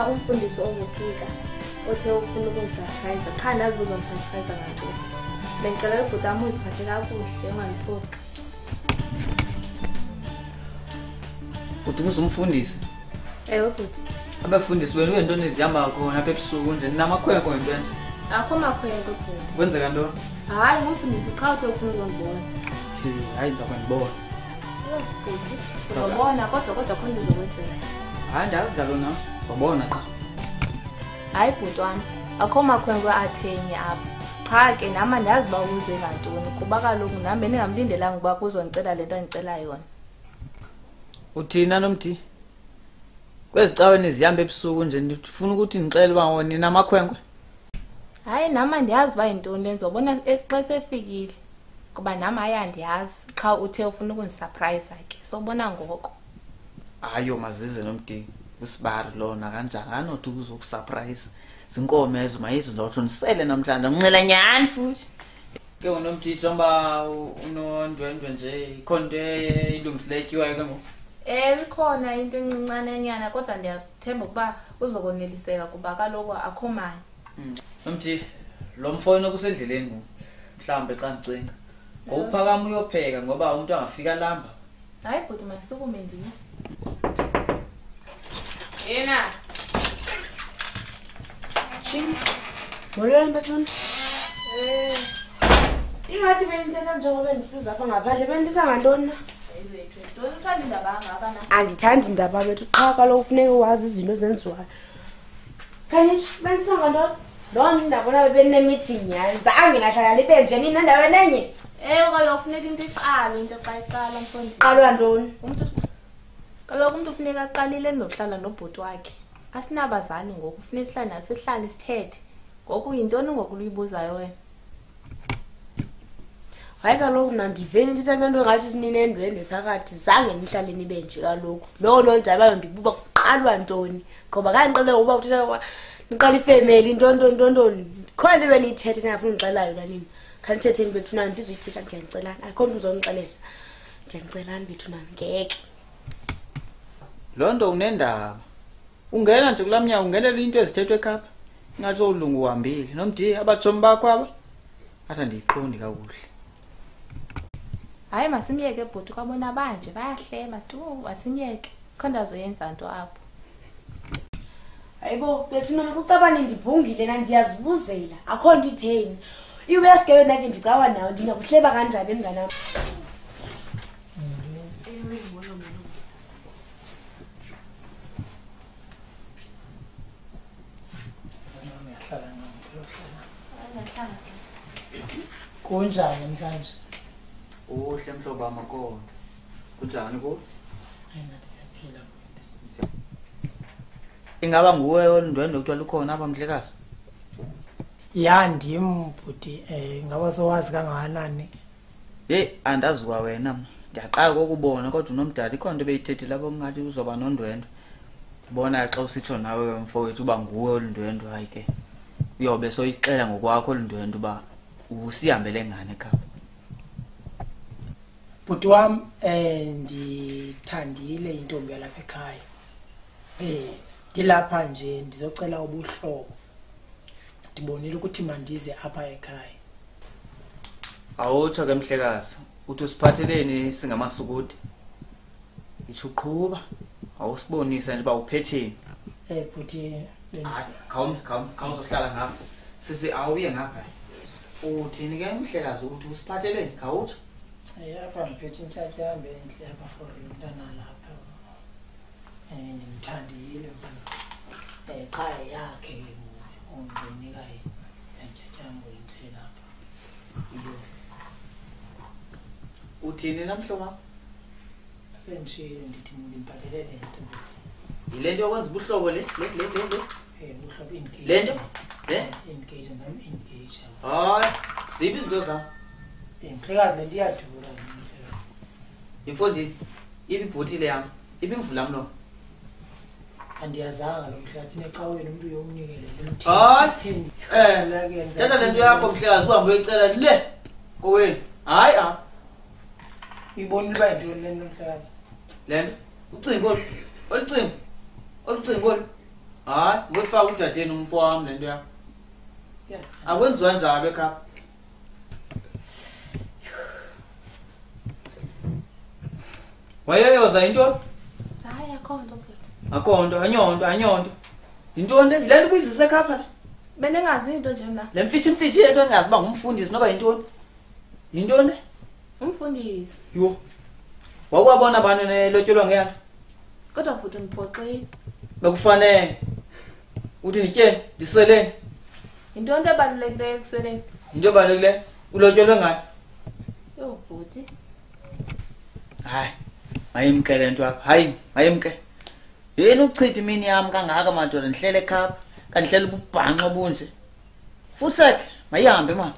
khona umfundisi ozofika othe ufuna ukungisurprise cha nazi uzongisurprise ngantoni bengicela ukuthi bhuti uziphathe kakuhle ungangiphoqi Uthi ngizumfundisi bhuti abafundisi wena uyintoni ezihamba khona apha ebusuku nje namakhwenkwe ngento enje akho makhwenkwe bhuti kwenzeka ntoni hayi ngumfundisi cha uthe ufuna uzongibona hayi ngizakubona bhuti uzobona kodwa khona uzokwenzela hayi ndazi kalona ngobona cha hayi bhuti wami akho makhwenkwe athenye apha cha ke nama ndazi ba uze ngantoni kuba kaloku nami bengingamlindelanga ukuba kuzongicela lento engicela yona uthina nomthi kwezicaweni ezihamba ebusuku nje ndifuna ukuthi ngixele uba wona nina amakhwenkwe hayi nama ndiyazi ba yintoni lenzo ubona esixe sefikile kuba nami ayandiyazi cha uthe ufuna ukungisurprise ke sobona ngoko hayo mazize nomdi usibari lona kanjani anothi ukuzokusurprise zinkomo ezo mayizo ndotsho nisele namhlanje nginxela nyani futhi ke unomthi jomba unondwendwe nje ikhonto ilungisilekiwayo ke ngoku ikhona into encinane enyana kodwa ndiyathemba ukuba uzokoneliseka kuba kaloku akho mali nomthi lo mfowenu kusendleleni ngoku mhlambe xa ngicinga ngowuphakama uyopheka ngoba umuntu angafika lamba hayi bhuti masisukume ndini yena Chini. Molweni bathona. Ingathi benithetha njengoba ndisiza apha ngaphandle benithetha ngantoni na? Uthanda indaba ngaka na? Andithandi indaba bethu qha kaloku kufuneka wazi izinto zenziwayo. Kanti benithetha ngantoni? Lo ndabona bebenemeeting yani. Zange nahlala libe nje nini endaweni enye. Kaloku kufuneka into iqala into xa iqala mfondisi. Qalwa ntoni? Kaloku umuntu ufuneka aqalile nokuhlala nobhuti wakhe. Asinabazali ngoku kufuneka sihlale sithethe. Ngoku yintoni ngoku uyibuzayo wena? Hayi kaloku nandiveni ndithetha ngento engathi sinine endwendwe phakathi zange nihlale nibe nje kaloku. Lo nonjabayo ndibuba kuqalwa ntoni? Ngoba kandiqele uba uthetha niqala ifamily intoni. Khona into beniyithethe ningafuni ngixela yona nini. Khanithetheni bethuna ndizuyithetha ndiyanicela. Akho nto uzongixelela. Ndiyanicela bethuna ngeke. Lonto unendaba. Ungena nje kulamnyango ungenela into ezithethwe ekhapha. Ngathi ulungu uhambile. Nomdi abajomi bakho aba. Athi ndiyiqondi kakuhle. Hayi masimyeke bhuti kwabona banje bayahleba tu asimyeke. Khona zoyenza into apho. Hayibo bethuna ukucabana ndibhungile na ndiyazibuzela. Akho nto itheni. Iwesike yona ke ndicawa nawo ndingakuhleba kanjani emngana. Kunjani manje? Uhle mhlobo wamakhona. Kunjani ku? Ayinathi siyaphila mfowethu. Ingaba nguwe olindwendwe kuthiwa lukhona apha Mdlekazi? Ya ndim bhuti ngaba sowazi kangakanani. Andazi kwa wena mna. Ndiyaqala ukubona kodwa unomdala ikhona into beyithethi lapho ngathi uzoba nondwendwe. Bona xa usitsho nawe mfowethu uba nguwe olindwendwe hayi ke. Uyobe soyixela ngokwakho olindwendwe uba usihambele ngane ekhaya. Bhuti wami ndithandile intombi yalapha ekhaya. Ngilapha nje ndizocela ubuhlobo. Ndibonile ukuthi mandize apha ekhaya. Awutsho ke Mhlekazi, uthi usiphatheleni singamasukude. Ichuqhuba, awusibonisa nje ba uphetheni. Bhuti Khawum uzohlala ngapha. Sisi awuye ngapha. Uthini ke Mhlekazi uthi usiphatheleni khawutsho? Apha ngiphethe inhlathambe enhle apha for umntana lapha. Ndimthandile mfana. Ekhaya yakhe unginika inhlathambe enhle lapha. Iyo. Uthini namhloma? Sengishilo ndithi ndimphathelele lento. Yilento yokwenza ubuhlobo le. Buhlobo engage. Lento? Engage ngam engage. Hayi, zipi izinto zami? Mhlekazi lento iyadura mhlekazi. Imfondini, ibibhuti le yami. Ibimvula mlo. Andiyazanga lo Mhlekazi necaweni umuntu uyomnikele lento. Hayi, la kuyenza. Tata lento yakho Mhlekazi uhambe uyicela le. Kowena. Hayi Ibonile ba into lento Mhlekazi. Lento ucingo olucingo. Olucingo. hayi ngifaka udadeni umfo wami lento yakho akwenziwa njalo ekhaya wayeyoza into hayi akhonto futhi akhonto anyonto into le ile kuyizise ekhaya la benengazi into nje mina le mfithi yento engazi ba ngumfundisi noba into le umfundisi yo wakwabona bani nelotshelwa ngeyana kodwa futhi ngiphoxile bekufanele uthi ndityeni ndiseleni into ebalulekileyo kuseleni into ebalulekileyo ulotshelwe ngayo yo futhi hayi mayimke le nto apha hayi mayimke yini uchitha imini yami kangaka madoda ndihlele ekhapha kandihlele ububhanqa obunje futhi mayihambe mama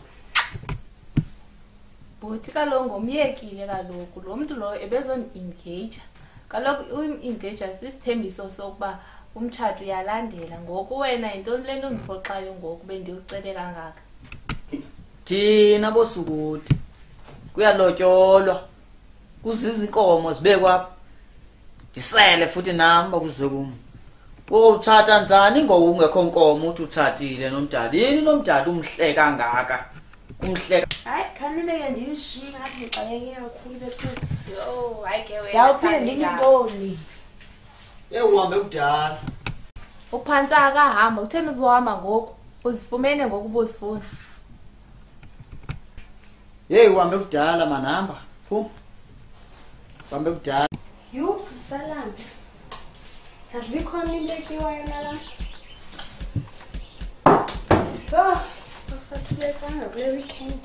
Buthi kaloku ngomyekile kaloku lo muntu lo ebezon-engage kaloku u-engage sisithembiso sokuba umtshato uyalandela ngoku wena yintoni le nto undiphoxayo ngoku bendiyucele kangaka thina bosukude kuyalotyolwa kuziza inkomo zibekwapha ndisele futhi nami bakuzwe kum utshata njani ngoku ungekho nkomo uthi utshatile nomdala yini nomdala umhle kangaka umhleka hayi khanibeke ndiyishiye ngathi ngixakeke kakhulu bethu yo hayi ke wena yawuphinde ndingiboni uhambe kudala uphantsi akahamba kutheni uzohamba ngoku uzifumene ngoku ubuzifuna uhambe kudala manihamba phuma uhambe kudala yho salambi kazi bikhona into etyiwayo nala Sathulekanga kule weekend.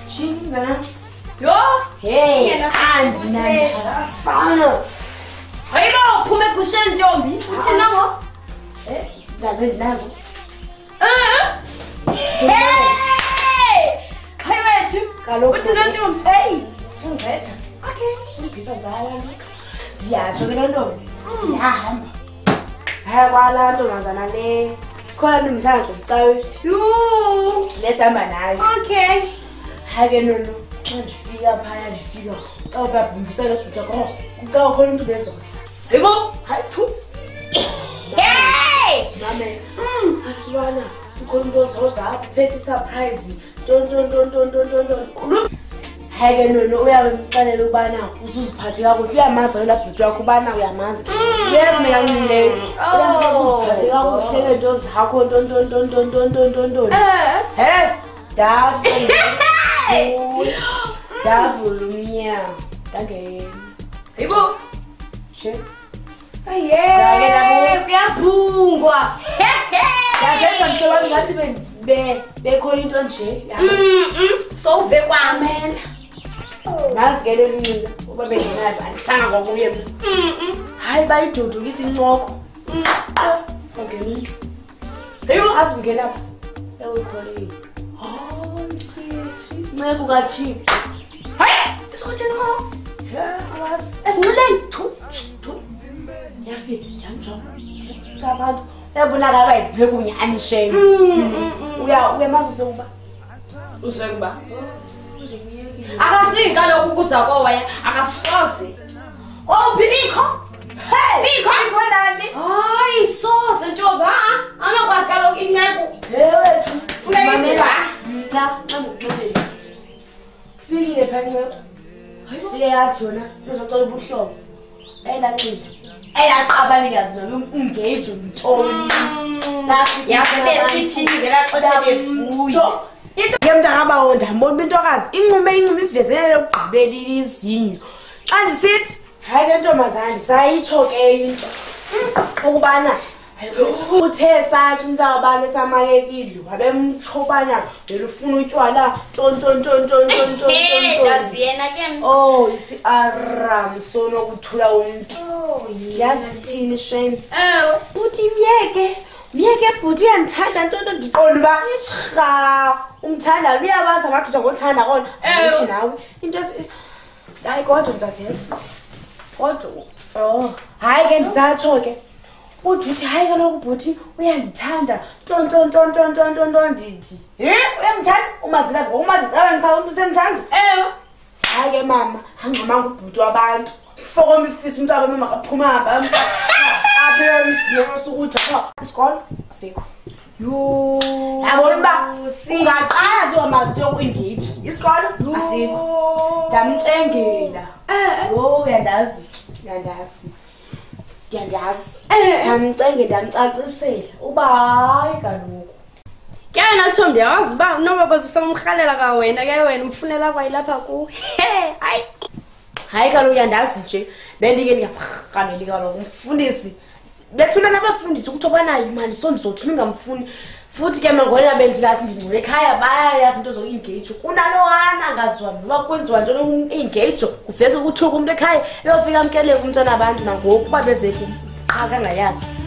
Chinga. Yo! Hey, Yena anzi nanjasana. Hayibo uphume kusheni ntombi. Uthina ngo? Ndabe nazo. Hey! Hayiwethu. Kaloku uthina ntombi. Hey, sungithetha. Okay. Sungiphipa zala nto. Ndiyatsho ke ntombi. Siyahamba. Haya kwala ntombazana le. Khona nomthando sicawe. Yo! Lesihamba nayo. Okay. Hake nono. Xa ndifika phaya ndifika. Xa ubabhimbisela ubhuti wakho. Kucawa khona umuntu bezosa. Hayibo. Hayi thu. Hey! Mame. Asiwana. Ukhona umuntu ozoza apha uphethe surprise. Don. Hake nono uyamxelela ubana usuziphathe kakuhle uyamazi wena bhuti wakho ubana uyamazi. Yes mina nginileyo. Uziphathe kakuhle ngento zakho don. Hey, dashi. Davula umnyango. Danke. Hayibo. She. Aye. Kuyaphungwa. Yazenza mthola ngathi bekhona into nje. So uve kwami. Amen. Nazi ke lo lincika uba bengenayo andisanga ngokuye mina. Hayi bayidudukisa incoko. Okay umuntu. Leyo azingena lapha. Ewukhole. Oh, sisi. Nceke ukathi. Hayi, isokuthini ngo? Was. Esinqileni. Thu. Yafika yamjonga. Abantu ebonakala bayidze kunyani shame. Uyamazi usekuba. Usekuba. Akadingi kaloku ukuza kwawaya akasoze. Sikho. Hey, Sikho ngonani? Hayi soze ntombi anokwazi kaloku inceko. Wethu. Uyayizwa? Mna ngikuxolela. Fikile phansi. Fike yathi yona uzocela ubuhlobo. Elanqile. Eyaqabalikazi noma engage umthoni. Yaze besithini ngela xesha bevuyo. Into ngemntaka wonda mbona intokazi incume ivezelele ukugqibela izinyo. Xa ndisithi hayi le ntombazana sayitsho ke into ukubana uthe sathi umntakabani esamayekile wabemchobana belufuna utywala ndaziyena ke oh isi-aram sonokuthula umuntu yazithini shame uthi myeke bhuti uyandithanda ntonto ndiqonda uba rha umthanda uyabazi amadoda ngothanda kona uthi nawe into hayi kodwa ndizathetha kodwa hayi ke ndisatsho ke uthi hayi kaloku bhuti uyandithanda ndithi uyamthanda umazila ngokumazicaba ngikha umntu usemthanda hayi ke mama angxamanga ubhuti wabantu fokoma ifisa umntu abe makaphume hamba apha emsini sokuthi isikolo asikho yabona uba ungaqala nje wamazi yoku-engage isikolo asikho ndamcengela uyandazi ndamcenge ndamcacisela uba hayi kaloku ke natsho ndiyawazi uba noba bezusamrhalela kwawena ke wena umfunela kwayilapha ku hayi kaloku uyandazi nje bendike ndingamrhaneli kaloku umfundisi bethuna nabafundisi ukuthi obanayo imali so ndizothuna ingamfuni futhi ke mangona bendingathi ndingcule ekhaya bayayazi into zoku-engage kunalowana angaziwa noba kwenziwa ntoni u-engage kuvese ukuthuka umntu ekhaya eyofika amkeleke umntwana abantu nangoku uba beze kum qha kangayazi